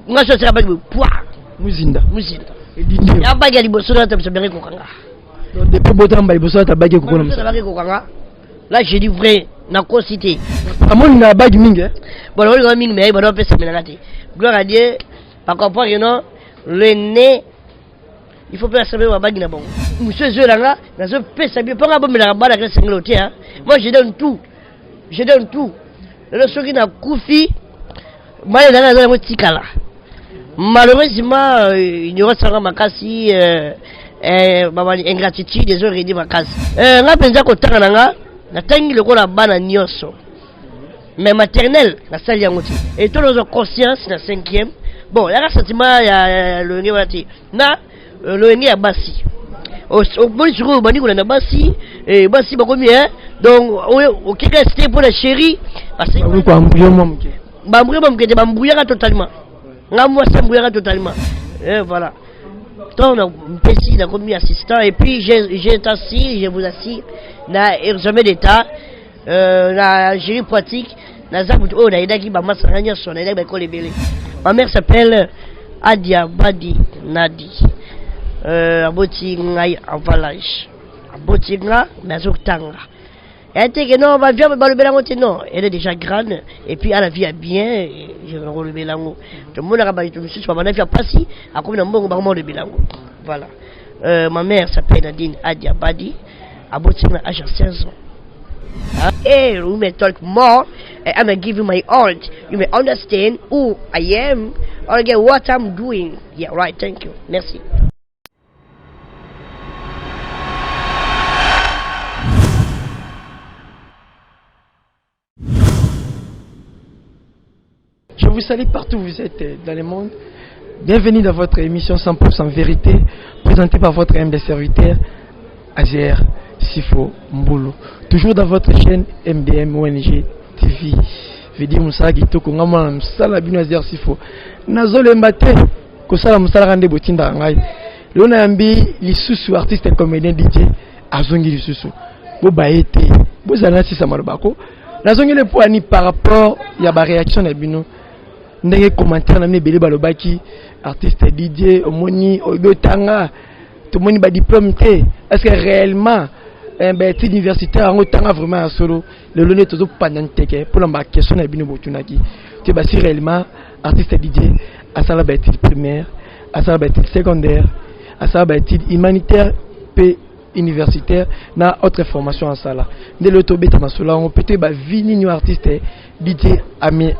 Moi je sais pas que poids. Muzinda. Ya bagi ali bosso na tabisa bien kokanga. Donc depuis botam ba bosso ta bagi kokanga. Là j'ai dit vrai na cité. Amon na bagi mingi. Bon on va mingi mais bon on peut se mélanger. Gloire à Dieu. Par contre non le nez il faut pas savoir wa bagi na bon. Monsieur Zelanga na zo pesa bien pas ngabo mela bala ka singloté hein. Moi je donne tout. Je donne tout. Le soki na kufi moi dans la motikala. Malheureusement, il y aura ça makasi ingratitude des autres dit makasi. Nga penza ko tanga nga na tangi le ko la bana nyoso. Mais maternelle la salle yango ti. Et tout nos conscience na 5e. Bon, ya sentiment ya le ngi wati. Na le ngi ya basi. Au bon jour bani ko na basi et basi ba komi hein. Donc au kika c'était pour la chérie parce que ko ambuyo momke. Bambouya momke bambouya totalement. Moi ça me totalement. Et voilà. Donc on a un commis assistant et puis j'ai assis, je vous assure, na examen d'état, la génie pratique, na zabuto oh na idaki ba masanganya so na idaki ba ko lebele. Ma mère s'appelle Adia Badi Nadi. Aboti ngai avalage. Aboti nga na zoktanga. Elle dit que non, ma vie, non. Elle est déjà grande. Et puis, elle a vie bien. Je vais relever l'angle. Tout le monde a rabattu tout le monde. Ma vie a passé. À combien de monde on relever l'angle. Voilà. Ma mère s'appelle Nadine Adia Badi. À Botina, à 16 ans. Hey, you may talk more. I'm going to give you my heart. You may understand who I am. Or get what I'm doing. Yeah, right. Thank you. Merci. Je vous salue partout où vous êtes dans le monde. Bienvenue dans votre émission 100% vérité, présentée par votre humble serviteur, Azer Sifo Mbulu. Toujours dans votre chaîne MBM ONG TV. Vedi Moussa Gitoko, Ngama Msala Bino Azer Sifo. Nazole Mbate, Kosala Msala Rande Botinda Ngai. Lona Yambi, Lisusu, artiste et comédien DJ, Azongi Lisusu. Boba ete, Bozana Sisa Marubako. Nazongi le poani par rapport, il y a ma réaction à Bino. Ndenge commentaire na mebele balobaki artiste DJ omoni oyotanga to moni ba diplôme té est-ce que réellement ben étude universitaire en tanga vraiment en solo le loné tozo pandanteke pour la question na bino botunaki tu ba si réellement artiste DJ à ça la ba étude primaire à ça ba étude secondaire à ça ba étude humanitaire p universitaire na autre formation en sala de l'autobeta masolo on peut ba vini new artiste DJ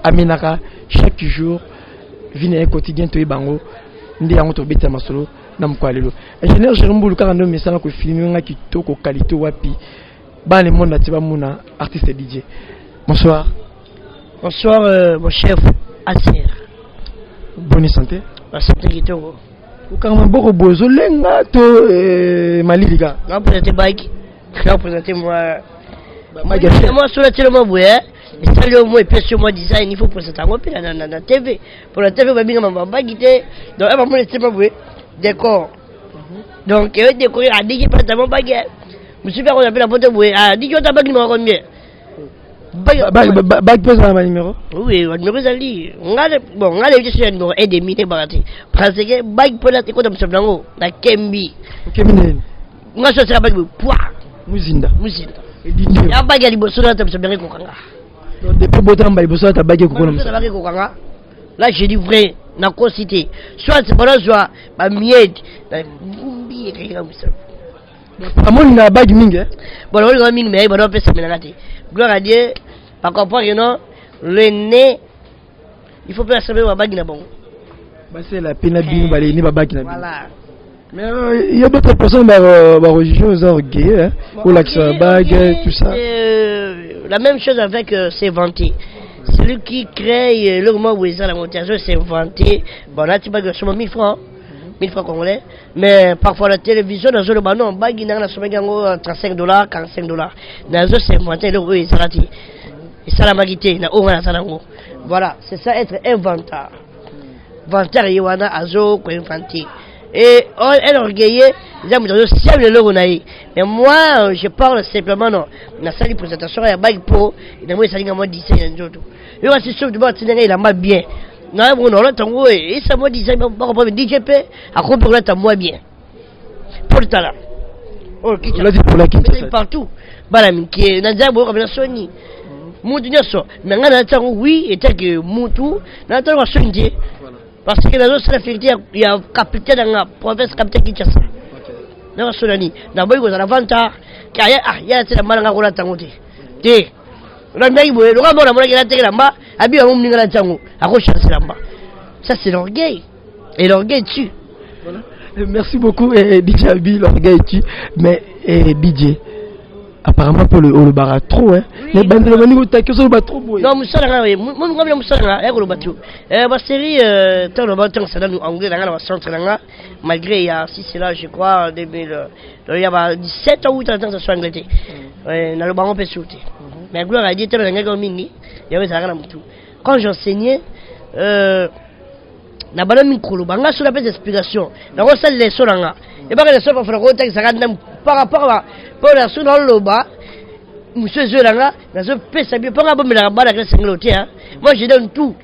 Aminaka chaque jour vini un quotidien to bango ndi yango to beta masolo na mkwalelo ingénieur Jérôme Mbulu kaka ndo mesana ko filmer nga kitoko qualité wapi ba le monde atiba muna artiste DJ. Bonsoir. Bonsoir mon chef Azer. Bonne santé. La santé kitoko. Ukama boko bozo lenga to maliliga. Na présenter bike. Je vais présenter moi moi sur la télé hein. Et ça le mot et puis sur moi design il faut présenter un peu na TV. Pour la TV va bien ma bagité. Donc elle va me laisser pas décor. Donc elle décorer à DJ pas tellement baguette. Monsieur faire on appelle la photo à DJ ta bague numéro combien? Bague pose un numéro. Oui, le numéro zali. On a les sur le numéro et des minutes barati. Parce que bague pour la te comme ça blanco na Kembi. Kembi. Moi je serai bague poids. Muzinda. Ya bague ali bosso na tabisa bien kokanga. Donc depuis botam ba bosso ta bague kokanga. Là j'ai dit vrai na cité. Soit c'est pas soit ba miette na ngumbi comme ça. Amon na bague mingi. Bon on va mingi mais bon on peut se mélanger. Gloire à Dieu. Par contre non le nez il faut pas savoir wa bague na bon. Bah c'est la peine bien ba ni ba bague na. Voilà. Mais il y a d'autres personnes religieuses gays ou la bague tout ça. La même chose avec c'est vanté. Celui qui crée le moment où ils ont la montation c'est vanté. Bon là tu bagues sur 1000 francs. 1000 francs congolais. Mais parfois la télévision dans le banon bague dans la somme $35 $45. Dans c'est vanté le ils ont raté. Et ça la magité na ouvert ça nango. Voilà, c'est ça être inventeur. Vanteur yowana azo ko inventé. Et elle orgueillée, mais moi je parle simplement non. La salle de présentation il y a bague pour, et moi ça dit moi 17 ans. Je vois si sauf de moi il a mal bien. Na bon on tango et ça moi disait pas DJP à comprendre ta moi bien. Pour le talent. Oh qui pour la Kinshasa partout. Bala minki na nzambo comme la Sony. Mutu nyoso. Mais ngana tango oui était que mutu na tango Sony. Parce que la zone sécurité il y a capitaine dans la province capitaine Kinshasa. Na Solani. Na boy ko za vanta. Kaya ya c'est la malanga ko la tango te. Te. Na mbi boy lo ngamo na mona kila te lamba abi wa mninga la tango. Ako chance lamba. Ça c'est l'orgueil. Et l'orgueil tue. Voilà. Merci beaucoup DJ Abi, l'orgueil tue. Mais DJ apparemment pour le bar trop hein. Les bandes de manigo taquer sur le bar trop boy. Non, musala nga mo ngam musala nga ko lo batu. Ba série tant le bateau ça dans anglais dans la centre nga malgré il y a si c'est là je crois 2000 il y a 17 ou 8 ans ça soit anglais. Na le baron peut sauter. Mais gloire a dit tant nga ko mingi, il y avait ça na mutu. Quand j'enseignais na bala micro banga sur la petite explication. Na ko ça les solanga. Et pas que les sols pour ko texte ça par rapport à pour la sur dans le bas. Monsieur Zolanga, je peux savoir pas bon la balle avec le hein. Moi je donne tout.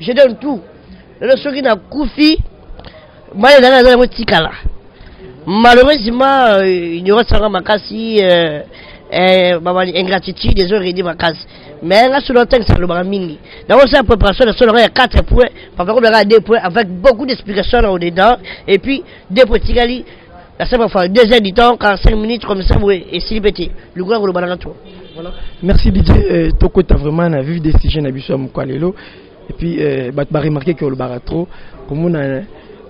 Je donne tout. Le soir qui n'a koufi, moi dans la motikala. Malheureusement, il y aura ça makasi baba ingratitude des autres dit makasi. Mais là sur le temps ça le mingi. Dans cette préparation de il y a 4 points, par contre il y a 2 points avec beaucoup d'explications au dedans et puis 2 petits gali. La seule fois 2 heures du temps, 45 minutes comme ça, et s'il pété. Le gars, vous le balançez. Voilà. Merci DJ. Toko, tu as vraiment vu des sujets à Bissou Moukalelo. Et puis, tu as remarqué que le bar trop. Comme on a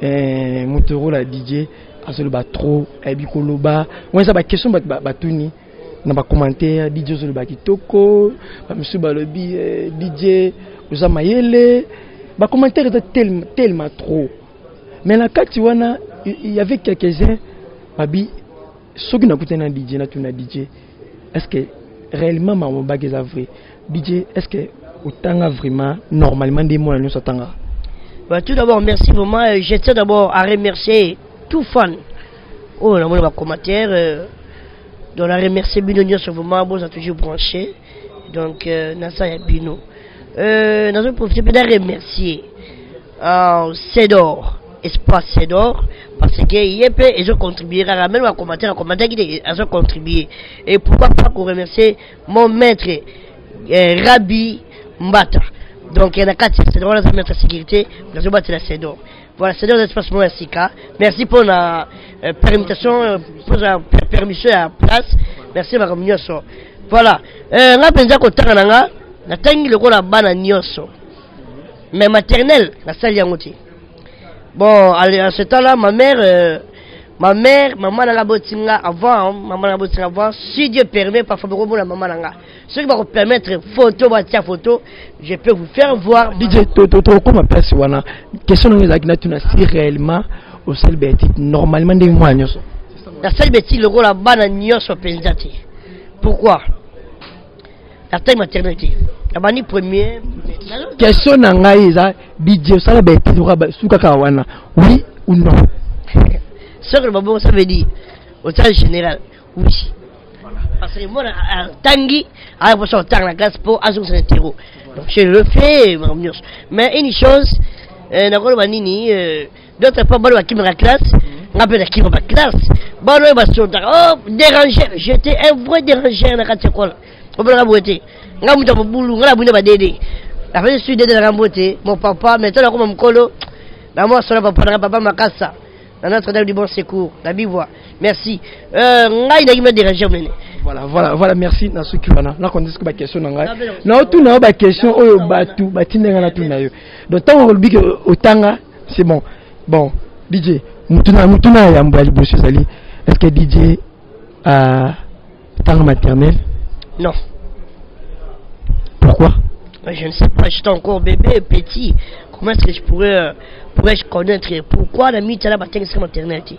un moteur, la DJ, à ce le bar trop, et puis le bar. Moi, ça va question, Batuni. Dans les commentaires, DJ sur le bar qui Toko, monsieur Balobi, DJ, Osamayele. Les commentaires étaient tellement trop. Mais là, quand tu vois, il y avait quelques-uns. Babi, ceux qui n'ont pas un DJ, est-ce que réellement ma bague est vrai? DJ, est-ce que autant vraiment normalement des mots nous s'attendent? Tout d'abord, merci vraiment. Je tiens d'abord à remercier tout fan. Oh, on a mon commentaire. Donc, on a remercié Bino sur vraiment, bon, ça a toujours branché. Donc, Nasa et Bino. Nous avons profité de remercier Cédor. Espace Cédor parce que ils ont contribué à même un commentaire qui ils ont contribué et pourquoi pas qu'on remercier mon maître Rabbi Mbata donc il y a 4 Cédor dans la sécurité dans le bâtiment Cédor voilà Cédor d'espace moi Sika merci pour la permission pour la permission à la place merci ma communauté voilà on a pensé qu'on t'a na tangi le ko la bana nyoso mais maternelle la salle yangote. Bon, à ce temps-là, maman n'a botinga avant, si Dieu permet, parfois, la maman n'a. Ce qui va vous permettre photo, je peux vous faire voir. DJ, comment place wana? Question si réellement au seul bêtis, normalement des mois. La seule bêtise, le rôle la bana nyoso pensati. Pourquoi? La taille maternité. La bani première. Question n'angaïza DJ ça la bêtise souka kawana oui ou non. Ce que le babon ça veut dire au temps général oui. Parce que moi tangi à pour ça tang la classe pour azou c'est terreau. Donc je le fais mais une chose na ko banini d'autres pas bon qui me la classe on appelle qui ma classe bon va sur oh déranger j'étais un vrai déranger na classe école on va boiter ngamuta bulu ngala bune ba dede la fait suis dede na mbote mon papa maintenant comme mkolo na moi sur papa makasa na Notre-Dame du Bon Secours la bivoie merci ngai na me déranger mene voilà merci na suki wana na ko ndisika ba question ngai na tout na ba question oyo batu batindenga na tout na yo donc tant on dit que otanga c'est bon DJ mutuna ya mbali bosu sali est-ce que DJ a temps maternel? Non. Pourquoi? Je ne sais pas, j'étais encore bébé, petit. Comment est-ce que je pourrais connaître pourquoi la mythe à la maternité?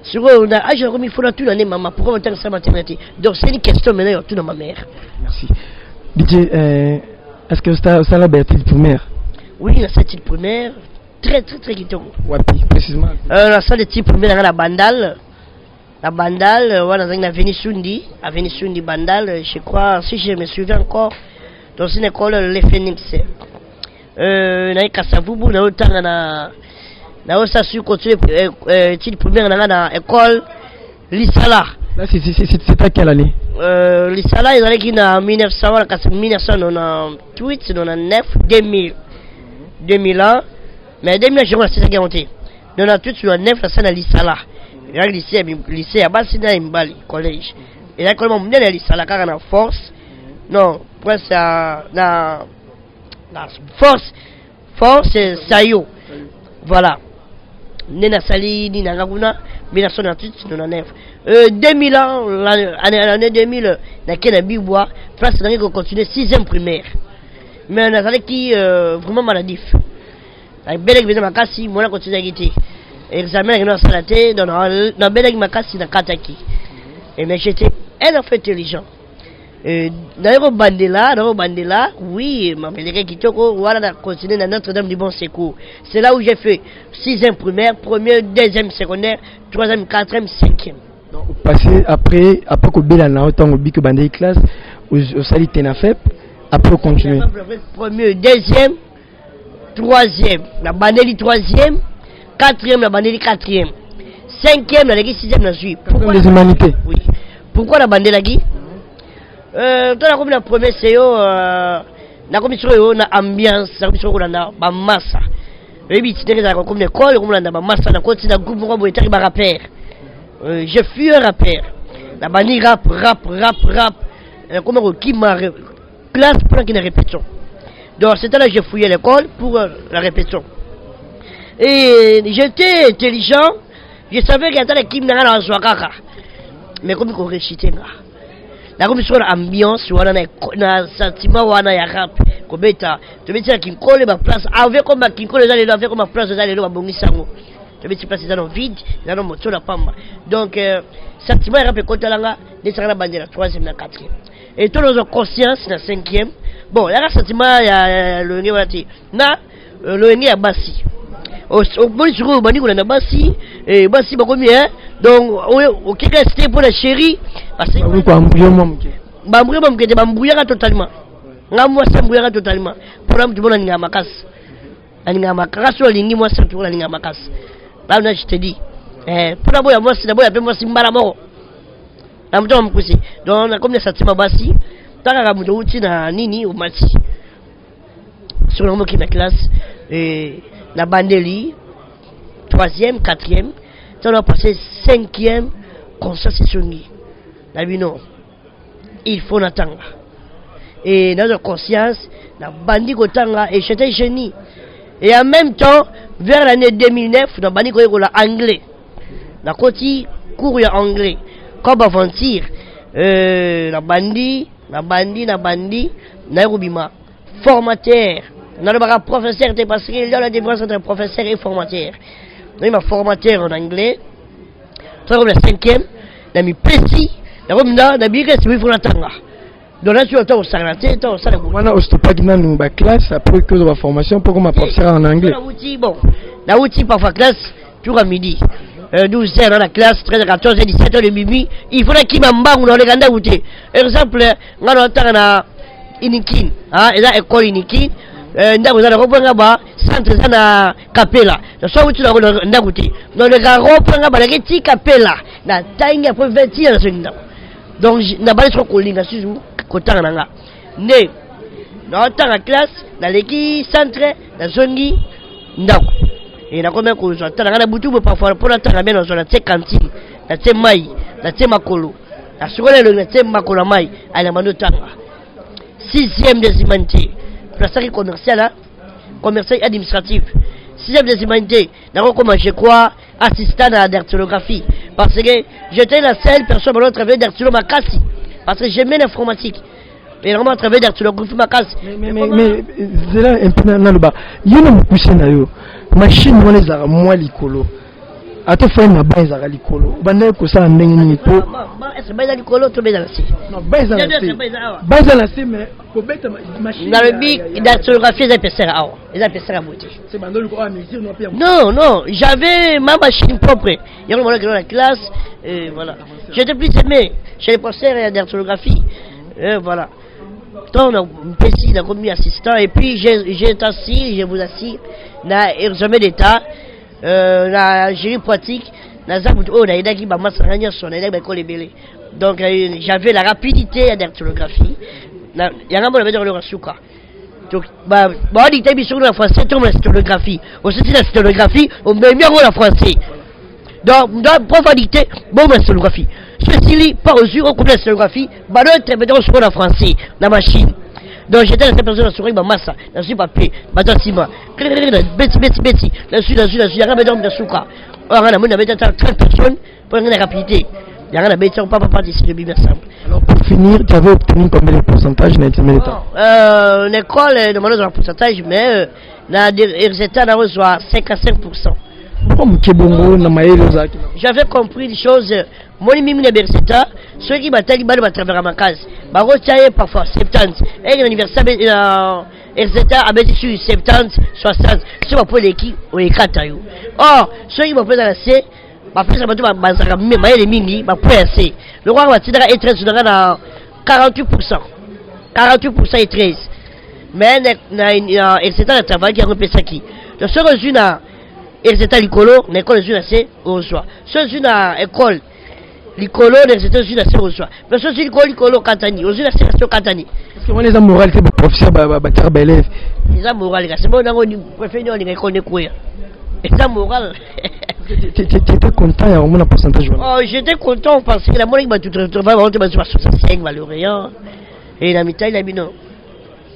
Sur eux, on a j'ai remis il faut tout l'année maman, pourquoi on maternité? Donc c'est une question maintenant tout dans ma mère. Merci. DJ, est-ce que ça la bêtise primaire? Oui, la salle de type primaire, très kitoko. Wapi, précisément. La salle de type primaire dans la bandale. La bandale, voilà, dans l'avenue Sundi Bandal, je crois, si je me souviens encore, dans une école, les Phoenix. na Kasavubu na otanga na osasu continuer études premières na école Lisala. Là c'est à quelle année? Lisala ils allaient en 1998, 99, 2000. 2000 ans, mais 2000 j'ai resté garanti. 98 sur 9 ça na Lisala. Il y a lycée à Basina Mbali collège. Et là comment on est Lisala car na force. Non, presque na force Sayo. Voilà. Nena Sali ni Nangaguna 1998 99. 2000 ans l'année 2000 na Kena Bibois place na ko continuer 6e primaire. Mais on a qui vraiment maladif. Avec Belek Bena Makasi, moi on continue à guetter. Examen avec notre salaté dans Belek Makasi na Kataki. Et mais j'étais un enfant intelligent. Dans Bandela, oui, ma Belek Kitoko, voilà, continué dans Notre-Dame du Bon Secours. C'est là où j'ai fait 6e primaire, 1er, 2e secondaire, 3e, 4e, 5e. Donc, passé après que Bela na autant au bic bandé classe, au sali tenafep, après continuer. Premier, 2e, 3e, la bandeli 3e, 4e, la bandeli 4e, 5e, la légui 6e, la suite. Pourquoi les humanités? Oui. Pourquoi la bandela qui? Toi, la première, c'est la commission na ambiance, la commission na massa. Et puis, tu es comme l'école, comme la massa, la côté d'un groupe, on va être un rappeur. Je fus un rappeur. La bandit rap. Comme qui m'a classe pour qu'il y ait une répétition. Donc, c'était là que j'ai fouillé l'école pour la répétition. Et j'étais intelligent, je savais qu'il y avait qui m'a dans la mais comme on récitait là. La commission ambiance, na sentiment wana ya rap. Kobeta, tu me dis qu'il colle ma place avec comme qui colle les avec comme ma place les aller bongisango. Tu me dis place dans vide, dans le moto la pamba. Donc sentiment rap et kotalanga, des la bandera 3e na 4e. Et tous nos conscience na 5e. Bon, il y a un sentiment ya le niveau na le niveau ya basi. Au bon jour au bani na basi et basi ba combien donc au qui restait pour la chérie parce que bambouya totalement ngamwa sambouya totalement pour am du bon aninga makasi lingi moi c'est pour aninga makasi là je te dis pour la boya moi c'est d'abord appelle moi simbara moko na mto mkusi donc na comme les sentiments basi taka mto uti na nini au mati sur le mot qui na classe et la bandeli 3e, 4e, on a passé 5e, conscience et songi. La vie non, il faut n'attendre. Et dans notre conscience, la bandit kotanga et j'étais génie. Et en même temps, vers l'année 2009, la bandit koyola anglais. La côté cours anglais. Comme aventure, la bandit, nairubima, formateur. Dans le professeur, parce qu'il y a la différence entre professeur et formateur. Il m'a formateur en anglais. Toi, comme la 5e, il a mis précis. Il a mis reste, il faut l'attendre. Donc là, tu as au salaté, tu as au salaté. Voilà, je pas dans ma classe, après que de la formation, pour ma professeur en anglais. Bon, la outil parfois classe, toujours à midi. 12h dans la classe, 13h, 14h, 17h de midi. Il faudrait qu'il m'embarque dans les grandes outil. Exemple, on a un Inikin, et là, école Inikin. Ndago za kopanga ba centre za na Kapela na so wuti na ndago ti no le ga kopanga ba la ti Kapela na tainga po 20 ans sinda donc na ba so kolinga sizu kotanga nanga ne na tanga classe na leki centre na zongi ndago et na comme ko so tanga na butu parfois pour la tanga bien na te cantine na te mai na te makolo na sokole le na te makolo mai ala mando tanga 6e des humanités place commercial administratif 6e des humanités d'accord comment je crois assistant à la dactylographie parce que j'étais la seule personne à travailler dactylomakasi parce que j'aimais l'informatique et vraiment travailler dactylographie makasi mais c'est là un peu dans le bas il y a une couche na yo machine moi les a moi likolo ato fa na base à likolo bana ko sa ndenge ni po est-ce base à likolo to base à si non base à la si mais ko beta machine dans le bic dactylographie des PC à beauté c'est bandolo ko amisi non pia non j'avais ma machine propre il y a le dans la classe et voilà j'étais plus aimé chez les professeurs et la dactylographie voilà Donc, on a commis assistant, et puis j'ai assis, je vous assure, na examen d'état, la génie pratique, donc j'avais la rapidité à dactylographie, il y a un moment de le donc, on dit que sur la français, on la stylographie. On sait la stylographie, on met mieux la français. Donc, dans la dictée, bon, la stylographie. Ceci, par mesure, on coupe la stylographie, bah, le traitement sur la français, la machine. Donc, j'étais la personne à sourire, ma massa, dans ce papier, ma dans 6 mois. Betty, là-dessus, il y a un médecin de soukra. Or, on a mis 30 personnes pour une rapidité. Il y a un médecin, pas d'ici de Bible simple. Alors, pour finir, tu avais obtenu combien de pourcentage dans l'examen d'état? L'école demande un pourcentage, mais les résultats, on reçoit 5 à 5%. J'avais compris des choses. Moi, je suis résultats. Ceux qui battent les balles à travers ma case. Je retiens parfois 70. Et l'anniversaire, les résultats à mettre sur 70, 60. C'est pour l'équipe ou les 4. Or, ceux qui m'ont fait dans la C, le roi est très dans 48%. 48% et 13. Mais etc. le travail qui a repéré ça qui. Le seul reçu na etc. l'école, l'école reçu na c'est au reçoit. Seul reçu na école l'école, etc. reçu na c'est au reçoit. Mais seul reçu l'école Katani, reçu na c'est Katani. Parce que moi les amorales c'est professeur bâtir élève. Les amorales, c'est bon on préfère on l'école de quoi. Les amorales. Tu étais content, il y a vraiment un pourcentage. Oh, j'étais content parce que la monnaie m'a tout travail, on va 65 valoriens. Et la mitaille, la non.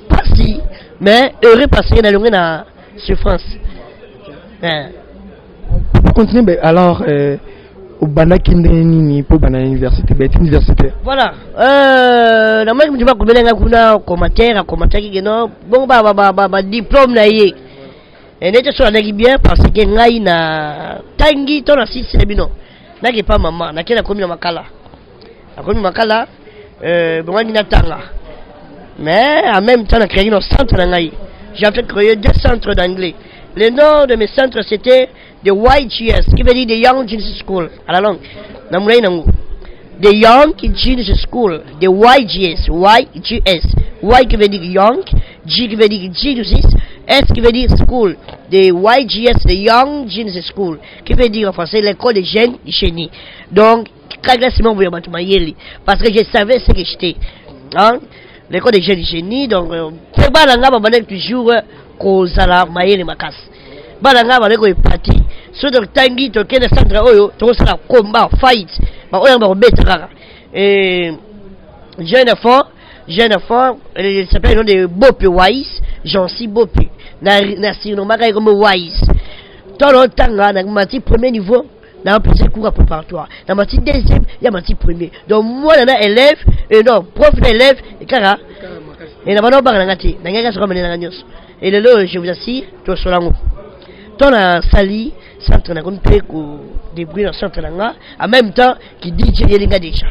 Pas si, mais heureux parce qu'il y a la souffrance. Pour continuer, alors, au Bana Kindeni, pour Bana Université, universitaire. Voilà. La monnaie, je vais vous un commentaire qui est non. Bon, diplôme là, et n'était sur la bien parce que ngai na tangi to na sisi bino na ke pas maman na kela komi na makala bon na tanga mais en même temps on a créé un centre na ngai. J'ai fait créer 2 centres d'anglais. Le nom de mes centres c'était the YGS qui veut dire the Young Jesus School à la langue na mulai nangu the Young Jesus School, the YGS, Y qui veut dire Young, G qui veut dire Jesus, S qui veut dire School, the YGS, the Young Jesus School, qui veut dire en français l'école des jeunes du génie. Donc, parce que je savais ce que j'étais. Hein? L'école des jeunes du génie, donc, c'est pas la gamme, toujours, cause à la maïe et ma casse. Balanga baleko est parti. So donc tangi to kena centre oyo to sala combat fight. Ba oyo ba beta kaka. Jeune enfant, il s'appelle de Bope Wise, Jean-Si Bope. Na sino maka comme Wise. Tolo tanga na mati premier niveau. Na petit cours préparatoire. Na mati deuxième, ya mati premier. Donc moi na élève et non, prof d'élève et kara. Et na bano banga ngati. Na ngaka soko menena nyos. Et le lot je vous assure, to solango. Ton a sali centre na kon pe ko débrouiller dans centre nga en même temps qui DJ yelinga déjà.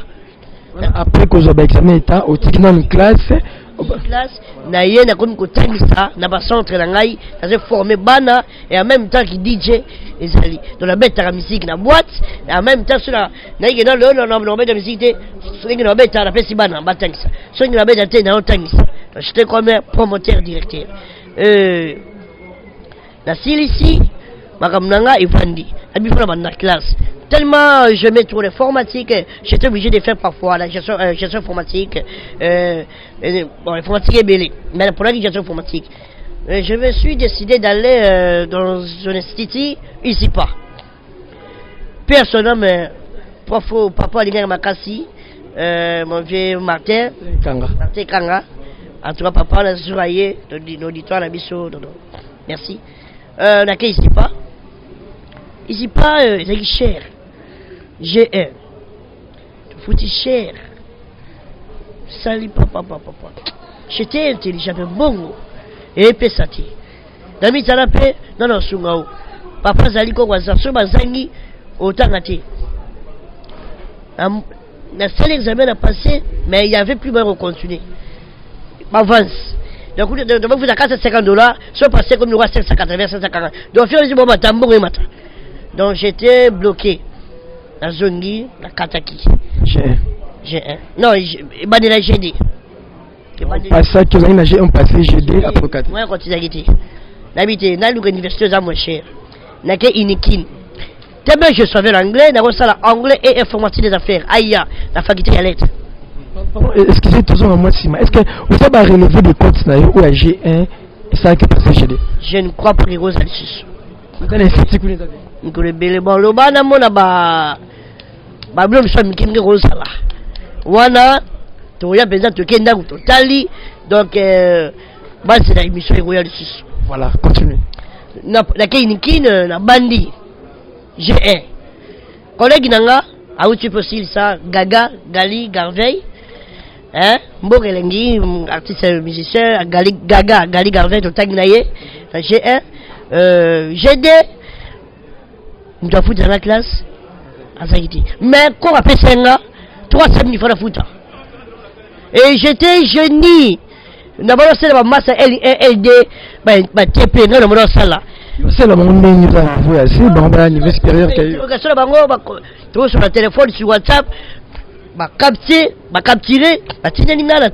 Après que j'ai examen état au tikina une classe na ye na kon ko tangisa na ba centre na ngai na se former bana et en même temps qui DJ ezali dans la bête à la musique na boîte et en même temps cela na ye dans le bête de musique te soki na bête à la pesi bana ba tangisa soki na bête te na tangisa j'étais comme promoteur directeur la ici makamnanga evandi abifona dans la classe tellement je mets trop l'informatique j'étais obligé de faire parfois la gestion informatique bon informatique est belle mais pour la gestion informatique je me suis décidé d'aller dans un institut ici pas personne mais prof papa Linga Makasi mon vieux Martin Kanga en tout cas papa on a surveillé l'auditoire la biso merci n'a ici pas c'est cher G1 foutu cher sali papa j'étais intelligent bon et pesati dami tanape non sungao papa zali ko kwa so bazangi otangati na seul examen a passé mais il y avait plus besoin de continuer avance. Donc vous avez 450 $, soit passé comme nous avons 580, 540. Donc donc j'étais bloqué. La Zongi, la Kataki. G1. Non, j'ai dit. Pas ça que vous avez un passé GD après 4. Moi, quand tu as quitté. N'habité, dans l'université, c'est moins cher. N'a qu'à inikin. Tellement je savais l'anglais, n'a pas l'anglais et informatique des affaires. Aïe, la faculté à lettres. Excusez toujours à moi, Sima. Est-ce que vous avez relevé des codes ou à G1 et ça qui passe GD? Je ne crois pas que vous allez sur. Vous avez fait ce que vous avez dit. Vous avez fait bon, le ban à mon abat. Bablom soit mikin rose là. Wana, tu as besoin de kenda ou totali. Donc, bah c'est la émission royale sur. Voilà, continue. Na kinikin na bandi. G1. Collègue nanga, a où tu peux ça, Gaga, Gali, Garveille. Hein? Mborelengi, artiste musicien, Gaga, Gali, Garveille, total Gnaye. G1. GD. On doit foutre dans la classe. Mais quand on appelle ça, 300 000 francs de foot. Et j'étais génie. D'abord, c'est la masse LD, TP, non, le ça là. C'est le monde nous a envoyé assez bon à niveau supérieur qu'il y a. Sur le téléphone, sur WhatsApp, capturer,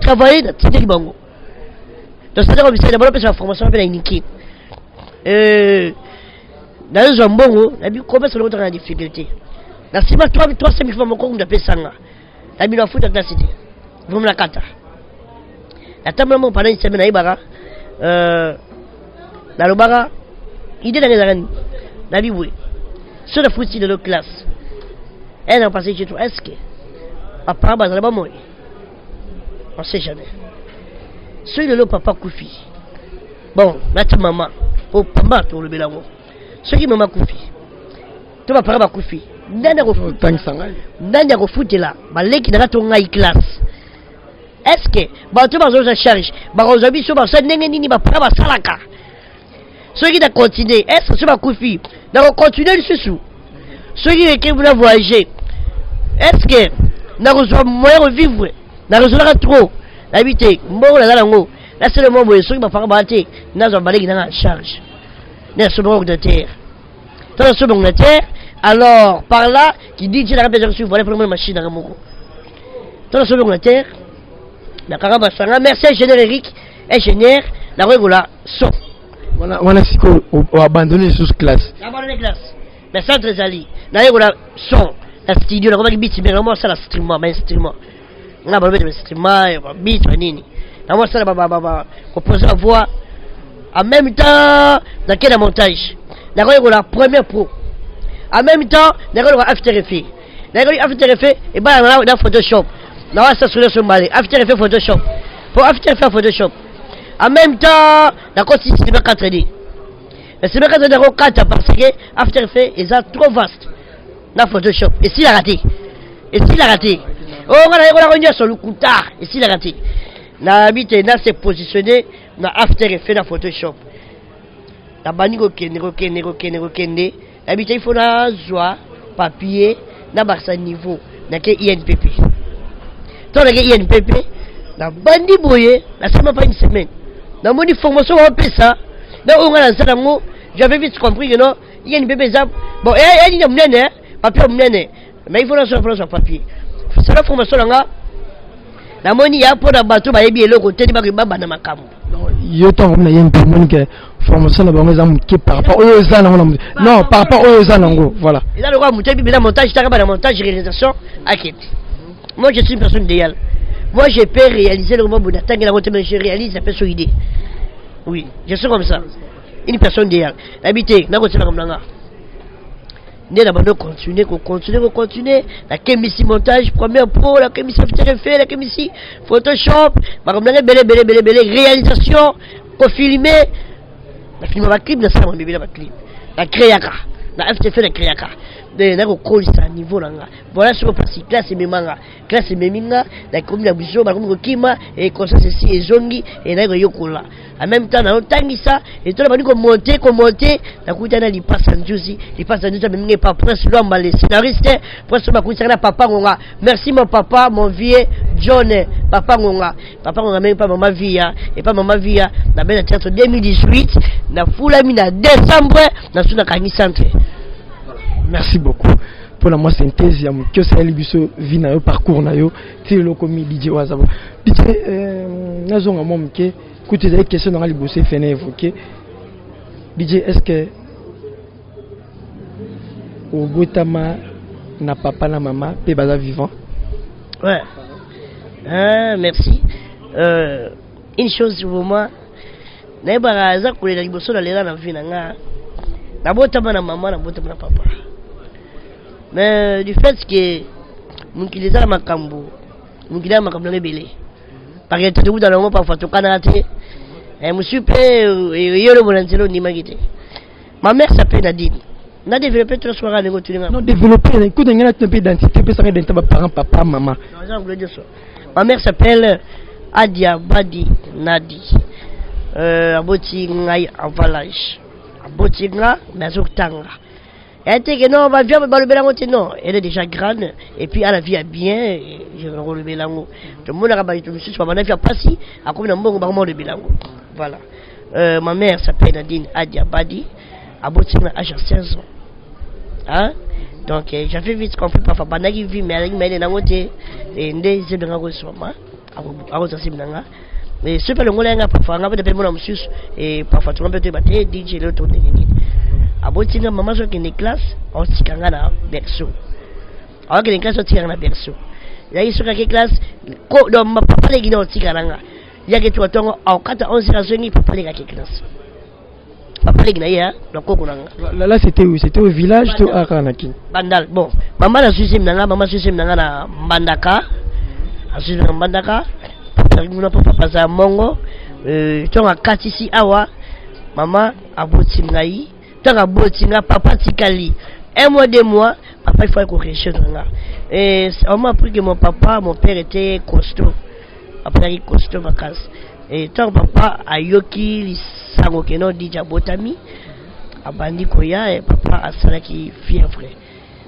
travailler, donc c'est comme ça, d'abord, la formation avec une équipe. Dans un bon, la vie commence à la difficulté. La cima 300 000 francs, mon compte de Pessanga. La vie de la foot dans la cité. Vous me la carte. La table pendant une semaine à Ibarra, dans le Bara, idée dans les arènes, la vie, oui. Sur la foot de notre classe, elle a passé chez toi. Est-ce que papa va pas mourir? On ne sait jamais. Celui de l'autre papa Koufi. Bon, là, tu maman. Pour papa, tu le bélago. Celui qui maman Koufi. Tu vas parler à Koufi. Nana refoute là. Balé qui n'a pas ton classe. Est-ce que tu vas en charge? Vous avez sur ma scène, vous va pas à Salaka. Ceux qui ont continué, est-ce que tu vas Koufi? Nous continuer le sous. Ceux qui voulaient voyager, est-ce que nous avons moyen de vivre? Nous avons trop d'habiter. Là, c'est le moment où ceux qui vont pas battre, nous avons balé qui sont en charge. Nous avons de terre. Nous avons de terre. Alors, par là, qui dit que la répétition, voilà pour la machine à Ramoko. Dans la terre, la Carabasanga, merci ingénieur Eric, ingénieur, la Régola, son. On a abandonné sous classe. Abandonné classe. Mais ça, très ali. La Régola, son. La studio, la Régola, bit, mais vraiment, ça, la streamer, mainstreamer. On a abandonné le streamer, bit, nini. La moi, ça, composer la voix. En même temps, dans quel montage? La Régola, première pro. En même temps, nous avons After Effects. Nous avons After Effects et nous avons Photoshop. Nous avons sur Mali. After Effects Photoshop. Pour After Effects Photoshop. En même temps, nous avons système 4D. Le système 4D est 4 parce que After Effects est trop vaste. Dans Photoshop. Et s'il a raté. Oh, on a réunion sur le coup tard. Et s'il a raté. Nous avons s'est positionné dans After Effects dans Photoshop. Nous avons Kende. Il faut avoir papier dans le niveau de l'INPP. Dans l'INPP, la bandi boye, la semaine pas une semaine. Dans mon formation, on fait ça. Dans le j'avais vite compris que non, l'INPP, bon, il y a un papier, mais il faut avoir papier. C'est la formation là. La monnaie, il y a pour le bateau, il y a le côté de ma cam. Il y a un peu formation par rapport aux années. Non, par rapport aux années. Voilà. Et là, le roi, montage, réalisation, moi, je suis une personne idéale. Moi, je peux réaliser le moment où je réalise la personne idée. Oui, je suis comme ça. Une personne idéale. L'habité, là, c'est comme là. Nous avons continuer. La chimie montage, première pro, la chimie fait, la chimie Photoshop, réalisation, pour filmer. La film va clip, la salle va clip. La créaka, la FTF la créaka. Na ko kolisa niveau langa. Voilà ce que passe classe memanga. Classe meminga, la commune la biso ba ko kima et comme ça ceci et zongi et na ko yokola. En même temps na otangisa et tout le monde ko monter na kutana li passe en juicy, li passe en juicy meminga pas prince Lomba les scénaristes, prince ba kutana papa ngonga. Merci mon papa, mon vieux John, papa ngonga. Papa ngonga même pas maman via et pas maman via na belle théâtre 2018 na fulami na décembre na suna kangi centre. Merci beaucoup pour la moi synthèse que c'est le parcours na yo ti le commis DJ Wazabo DJ nazonga mom ke kuti des questions dans les bossé fait évoquer DJ est-ce que au botama na papa na maman pe baza vivant? Ouais. Merci. Une chose pour moi, na baraza kulela liboso na lela na vie na nga. Na botama na maman na botama na papa. Mais du fait que mon qui les a makambo, mon qui a makambo rebelle. Parce que tout dans le monde parfois tout canate. Et monsieur pe yolo bolantelo ni magite. Ma mère s'appelle Nadine. On a développé trois soirs à l'école. Non, développé, écoute, on a une identité, puis ça va être parents, papa, maman. Ma mère s'appelle Adia Badi Nadi. Aboti Ngai Avalage. Aboti Nga, Mazok Tanga. Elle était que non, on va bien me bélango, non. Elle est déjà grande, et puis elle a vie bien, je vais le bélango. Tout le monde a rabattu, je suis pas mal, elle a passé, à combien de bon le bélango. Voilà. Ma mère s'appelle Nadine Adia Badi. Aboti Nga, à 16 ans. Hein? Donc j'avais vite compris parfois pendant qu'il vit mais avec mes nangote et ndé c'est bien gros soma à ça c'est bien mais ce que le monde a parfois on a des paiements monsieur et parfois tu peux te battre DJ le tour de nini aboti nga maman so qui est classe on tikanga na berceau alors que les classes on tikanga na berceau là il se que classe ko donc ma papa les guinées on tikanga il y a que tu attends en 11 raisons ni papa les gars qui classe. Papa les Guinéens, donc là c'était où? C'était au village de Aranaki. Bandal. Bon, maman a suivi maman suivi na Mbandaka. A suivi na Mbandaka. Papa za Mongo. Tonga katisi awa. Maman a boti ngai. Tonga boti nga papa tikali. Un mois, 2 mois, papa il faut corriger nga. Et on m'a appris que mon père était costaud. Après il costaud vacances. Et tant papa a yoki sango keno dija botami abandi koya et papa a salaki fièvre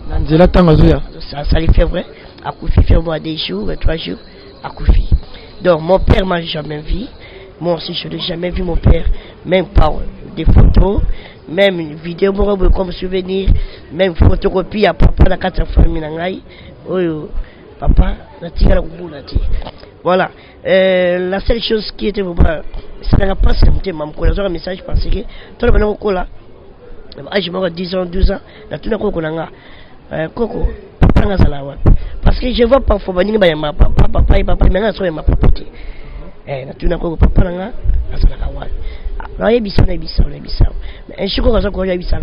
nanzela tanga zoya ça sali fièvre a koufi fièvre 2 jours 3 jours a koufi. Donc mon père m'a jamais vu, moi aussi je n'ai jamais vu mon père, même par des photos, même une vidéo comme souvenir, même photocopie à papa la 4 famille nangai oyo papa na tika la kubula ti. Voilà. La seule chose qui était vraiment, ça n'a pas semblé, maman, quand j'ai un message parce que tout le monde est là. Je me 10 ans, 12 ans, là tout le monde est là. Coco, papa n'a pas la. Parce que je vois parfois, papa et papa, maintenant, ils sont ma papa. Là tout le monde papa n'a pas la. Là, il y a Bissau. Mais un jour, quand j'ai Bissau,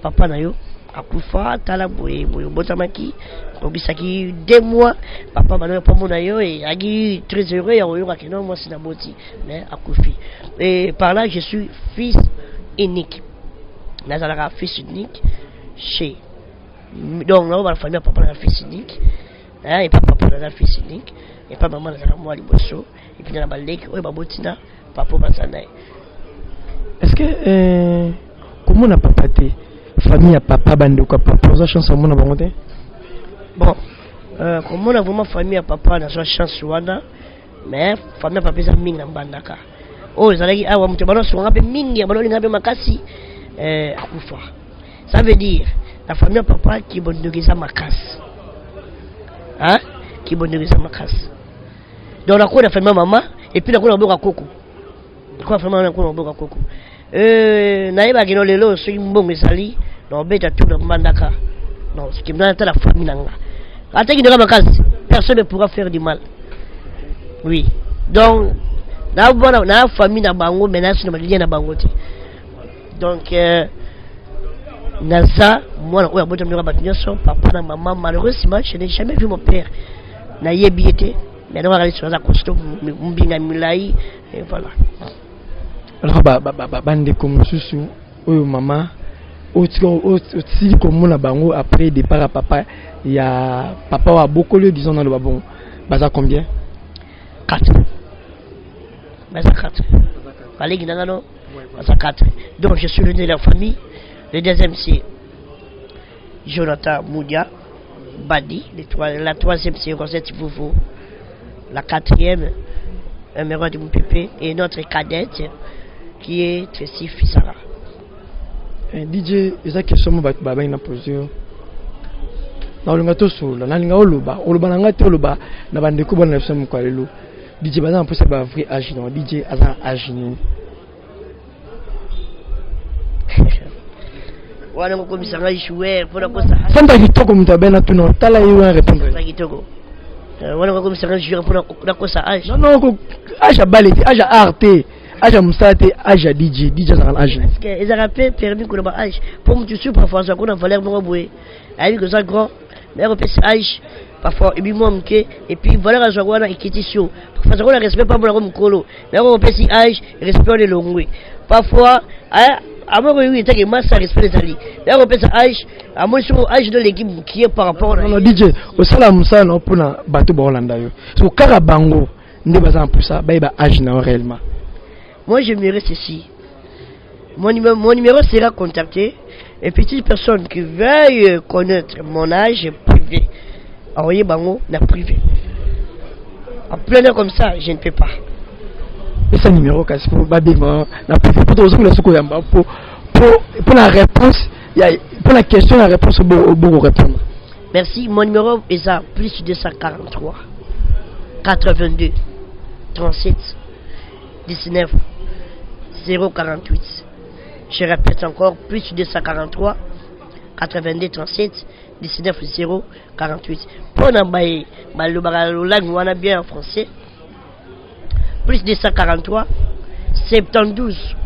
papa n'a eu. Akufa tala boye botamaki obisaki 2 mois papa bana pas mon ayo et agi très heureux ya oyoka que non moi c'est boti mais akufi et par là je suis fils unique nazalaka fils unique chez donc là la famille papa la fils unique et papa la fils unique et pas maman la moi liboso et puis na balek oyo babotina papa basana. Est-ce que comment na papa té famille à papa bandeko papa ça chance à mon abonné. Bon comme on a vraiment famille à papa na sa chance wana mais famille à papa ça mingi mbandaka oh zalaki awa mtu bana so ngape mingi bana ngape makasi akufa. Ça veut dire la famille à papa qui bondogeza makasi hein qui bondogeza makasi donc la la famille maman et puis la ko na boka koko quoi famille na ko na boka koko naïba kino lelo so mbongo esali no beta tout le mandaka non ce qui me donne la famille nanga attaque de vacances personne ne pourra faire du mal oui donc na famille na bango maintenant sur na na bango donc naza moi on a beau me rabattre son papa na maman malheureusement je n'ai jamais vu mon père na yebiete mais on va aller sur la costume mbinga milai et voilà. Alors bande comme susu oyo maman aussi comme na bango après départ à papa il y a papa wa beaucoup lieu disons dans le babon baza combien 4 baza 4 fallait que nangano baza 4 donc je suis le de la famille. Le deuxième c'est Jonathan Moudia Badi, la troisième c'est Rosette Vouvou, la quatrième Mero de Moupépé et notre cadette qui est Tracy Fissara. DJ, eza question mo baba ina posio. Na olinga to solo, na linga oloba, oloba na ngate oloba na bandeko bana fisa mo kwalelo. DJ Bazan pour ça va vrai âge non DJ Azan âge ni. Wana ko komisa ngai jouer pour la cosa. Santa kitoko mtabena tu no tala yiwa répondre. Santa kitoko. Wana ko komisa ngai jouer pour la cosa âge. Non ko âge à ballet, âge à arte, âge à musate, âge à DJ Azan âge. Est-ce que ils auraient permis que le âge pour me tuer parfois ça qu'on a valeur no boy. Avec que ça grand, mais on peut âge parfois et puis moi et puis valeur à joie et qui sur parfois ça on respect pas pour la colo. Mais on peut âge respect les longs. Parfois avant que il y masse respect les alliés. Là on peut âge à moi sur âge de l'équipe qui est par rapport non DJ au salam ça non pour na bateau Bolanda yo. So Karabango ne bazan pour ça ba âge na réellement. Moi j'aimerais ceci. Mon numéro sera contacté et petite personne qui veuille connaître mon âge privé. Envoyez bango na privé. En plein air comme ça, je ne peux pas. Et ce numéro casse pour babima na privé pour tous les sous yamba pour la réponse, pour la question la réponse au bon répondre. Merci, mon numéro est ça plus 243 82 37 19 048. Je répète encore, plus 243 82 37 19 048. Pour n'abaye, le langue on a bien en français. Plus 243 72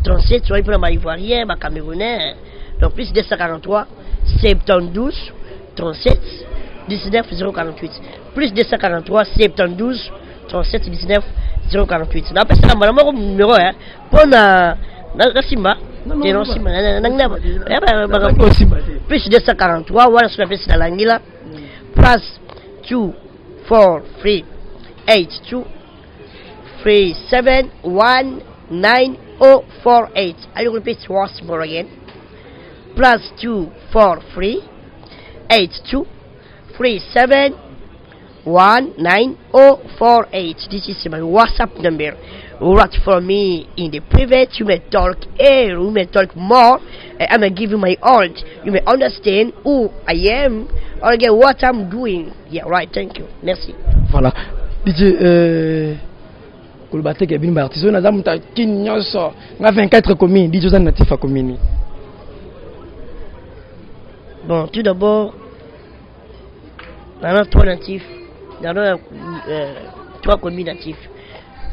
37, soit pour la ivoirien, ma camerounais. Donc plus 243 72 37 19 048. Plus 243 72 37 19 048. On appelle ça le numéro hein. Pour na Simba. Plus 243, voilà ce qu'on appelle la langue là. Plus 2 4 3 8 2 3 7 1 9 0 4 8. I will repeat once more again. Plus 2 4 3 8 2 3 7 19048. This is my WhatsApp number. Write for me in the private. You may talk here, you may talk more. I'm gonna give you my all. You may understand who I am or again what I'm doing. Yeah, right. Thank you. Merci. Voilà. DJ Kulbate ke bin artisan na zamu ta kinyoso na 24 communes. DJ za natif a commune. Bon, tout d'abord, dans 3 natifs. Dans 3 communes natifs.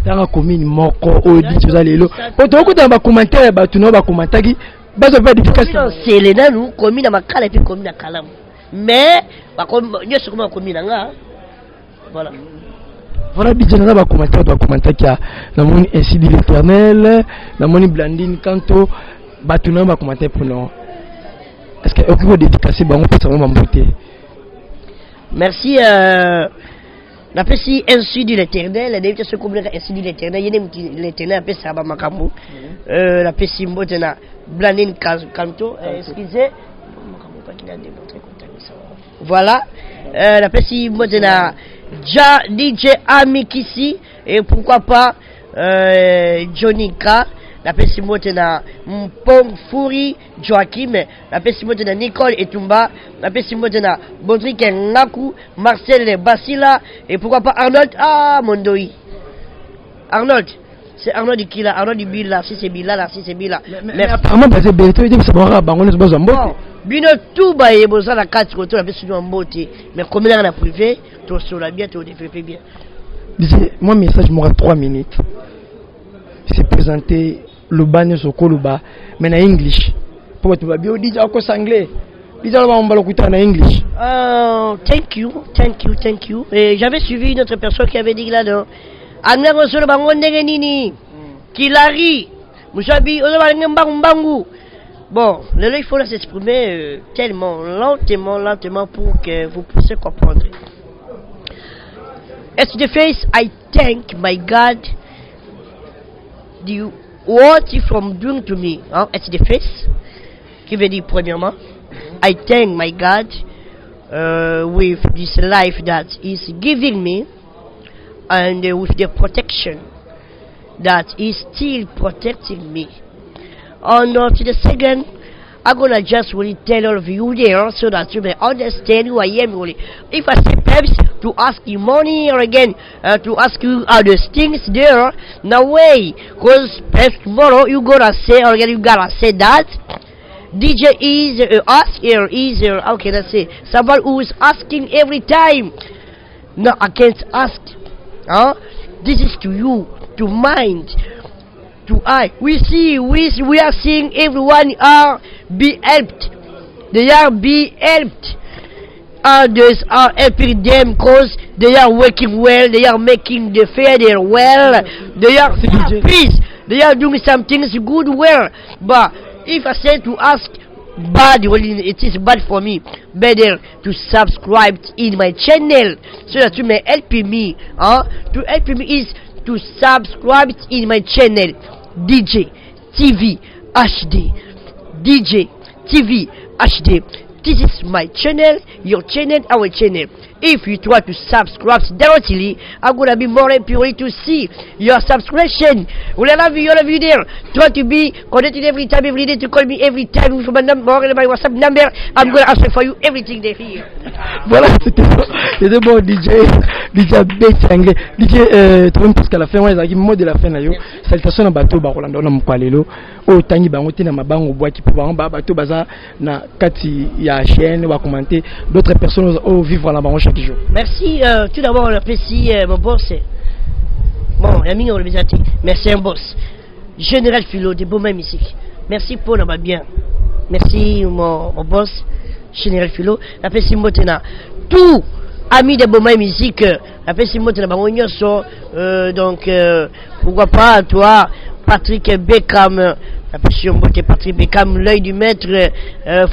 Dans la commune moko odi tozalelo. Potoko dans ba commentaire ba tuno ba commentaki bazo pas d'efficacité. C'est les nanu commune makala et puis commune à Kalam. Mais ba commune sur comment commune nga. Voilà. Voilà DJ na ba commentaire ba commentaki na moni ainsi dit l'Éternel, na moni Blandine Kanto ba tuno ba commentaire pour nous. Est-ce que vous dédicacer ba on peut savoir m'embouter. Merci la pessi ainsi dit l'Éternel, d'habitude ce qu'on ainsi dit l'Éternel, il y a l'Éternel appelle ça ba makambo. La pessi mbotena Blandine Kanto, excusez. Voilà, la pessi mbotena DJ Amikisi et pourquoi pas Johnny K. La pessi mbotena Mpong Furi Joachim, la pessi mbotena Nicole Etumba, la pessi mbotena Bondrik Ngaku, Marcel Basila et pourquoi pas Arnold Mondoi. Arnold, c'est Arnold qui là, Arnold Bila, si c'est Bila là, si c'est Bila. Mais apparemment c'est Beto, il dit que c'est bon on est besoin bon. Bino tout ba e besoin la 4 côté la pessi mbote, mais comme là na privé, tout sur la bien, tout fait bien. Moi message m'aura 3 minutes. C'est présenté le bagne sur Koluba mais en English pour tu vas bien dire en anglais dis alors on va le écouter en English. Thank you. Et j'avais suivi une autre personne qui avait dit là dedans anglais on se le bango ndenge nini kilari musabi on va ngembangu. Bon là il faut s'exprimer tellement lentement pour que vous puissiez comprendre. At the face I thank my God what he from doing to me, at the face, qui veut dire premièrement, I thank my God with this life that is giving me and with the protection that is still protecting me. On to the second, I'm gonna just really tell all of you there so that you may understand who I am really. If I say perhaps to ask you money or again to ask you other things there, no way. Cause perhaps tomorrow you gonna say or again you gotta say that DJ is how can I say, someone who is asking every time. No, I can't ask. Huh? This is to you, to mind, to I. We are seeing everyone are be helped. They are be helped. Others are helping them because they are working well. They are making the fair there well. They are please. They are doing some things good well. But if I say to ask bad, well, it is bad for me. Better to subscribe in my channel so that you may help me. To help me is to subscribe in my channel DJ TV HD. DJ TV HD. This is my channel, your channel, our channel. If you try to subscribe directly, I'm gonna be more happy to see your subscription. Well, I love you there. Try to be connected every time, every day, to call me every time with my number, my WhatsApp number. I'm gonna answer for you everything they hear. Voilà, c'était bon DJ Betsange. DJ, tu vois, parce qu'à la fin, on a dit mot de la fin, là, yo. Salutation à bateau, Rolando, na Mkwalelo. O tangi bangote na mabango bois qui pour bateau baza na kati ya chaîne ou à commenter. D'autres personnes au vivre là-bas chaque jour. Merci, tout d'abord on apprécie mon boss. Bon, ami on le visite. Merci un boss. Général Philo de Beaumain musique. Merci pour la bien. Merci mon boss Général Philo. Apprécie Motena. Tout ami de Beaumain musique. Apprécie Motena bangonyo so donc pourquoi pas toi Patrick Beckham. Apprécie Patrick Beckham, l'œil du maître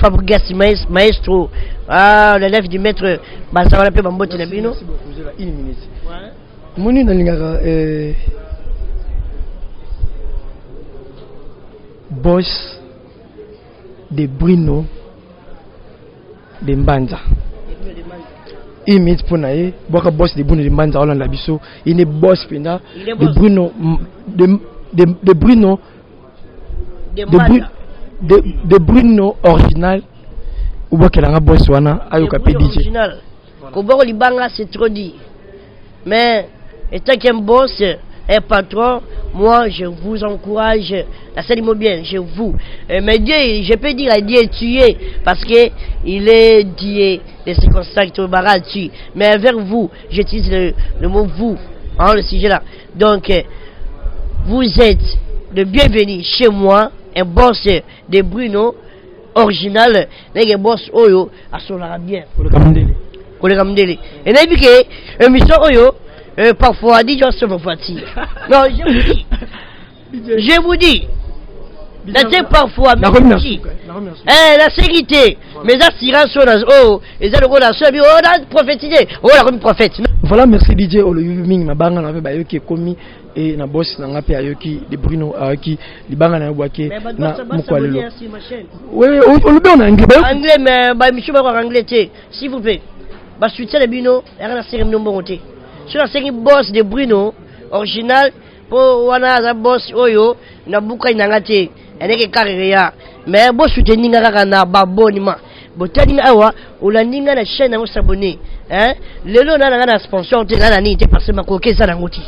Fabregas Maestro. L'élève du maître Bazar l'appelle Bambote Nabino. Merci beaucoup, j'ai là une minute. Moni na lingara boss de Bruno de Mbanza. Une minute pour naïe, boka boss de Bruno de Mbanza Hollande Labiso, il est boss penda de Bruno de Bruno de Bruno original ou bien qu'elle a un boss wana ayoka PDG. Koboro libanga c'est trop dit. Mais étant qu'un boss et patron, moi je vous encourage, la salle bien, je vous. Mais Dieu, je peux dire à Dieu tuer parce que il est Dieu de circonstances au barrage tuer. Mais vers vous, j'utilise le mot vous, hein, le sujet là. Donc vous êtes le bienvenu chez moi, un boss de Bruno original, un boss Oyo, à son bien. Et puis que émission Oyo, parfois dit je suis fatigué. Non, je vous dis. C'est parfois, mais la sécurité, mes assurances sont et ça le rôle de prophétiser. Oh, la prophète. Voilà, merci DJ Oloyuming, ma banga na ba yoki komi et na boss na ngape ayoki de Bruno ayoki libanga na bwake na mukwalelo. Oui, on le en anglais. Anglais mais ba monsieur ba anglais té, s'il vous plaît. Ba suite de Bruno, et na série nombre té. Sur la série boss de Bruno original pour wana za boss oyo na buka inangate. Eneke carrière mais bo soutenir kaka na babonima botani awa olaninga na chaîne na s'abonner hein lelo na sponsor te na ni te parce que makoke ça na ngoti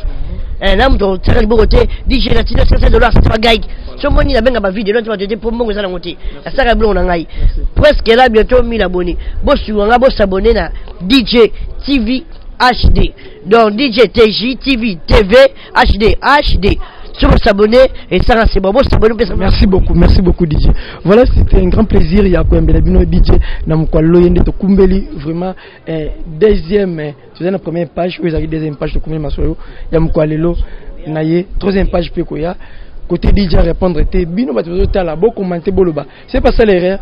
na mto tsaka bokote DJ na tino $500 c'est pas guide so moni na benga ba vidéo tu vas te pour mongo ça na ngoti ça ka blon na ngai presque là bientôt 1000 abonnés bo suanga bo s'abonner na DJ TV HD donc DJ TJ TV TV HD sur s'abonner et ça c'est bon s'abonner. Merci beaucoup DJ. Voilà, c'était un grand plaisir. Il y a quoi Mbelabino DJ na mkwalo yende to kumbeli vraiment deuxième tu sais la première page ou la deuxième page de kumbeli masoyo ya mkwalelo naye troisième page pe koya côté DJ répondre était bino ba to tala bo commenter boloba c'est pas ça l'erreur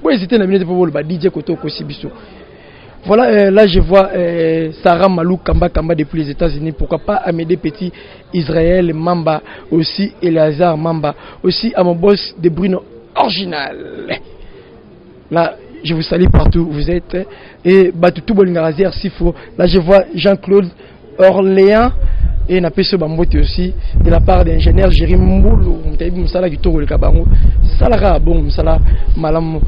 bo hésiter na bino pour boloba DJ koto ko sibiso. Voilà, là je vois Sarah Malou Kamba depuis les États-Unis. Pourquoi pas Amédée Petit, Israël Mamba, aussi Eleazar Mamba, aussi à mon boss de Bruno original. Là, je vous salue partout où vous êtes. Et Batoutou Bolingarazier Sifo. Là, je vois Jean-Claude Orléans et na peso bambote aussi de la part d'ingénieur Jérémy Mbulu mtayibi musala kitoko likabango sala ka bon musala malamu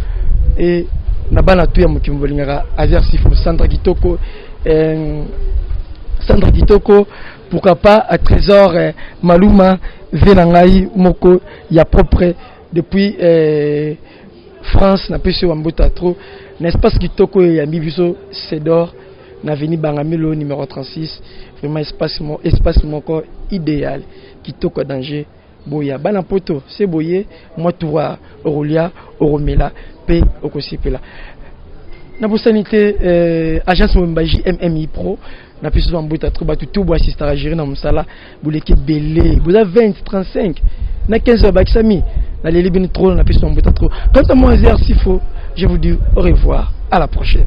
et na bana tuya mukimbolingaka Azer Sifo centre kitoko pourquoi pas à Trésor Maluma Venangai moko ya propre depuis France na peso bambota trop n'espace kitoko ya bibiso Cédor na veni Bangamelo numéro 36 vraiment espace moko idéal kitoko danger boya bana poto c'est boye moi toura Aurelia Oromela pe okosipela na sanité agence Mombaji MMI Pro na peso bambota trop ba tout bo assistant à gérer na musala boleke belé vous avez 20 35 na 15 bakisami na les libines trop na peso bambota trop quant à moi Azer Sifo je vous dis au revoir à la prochaine.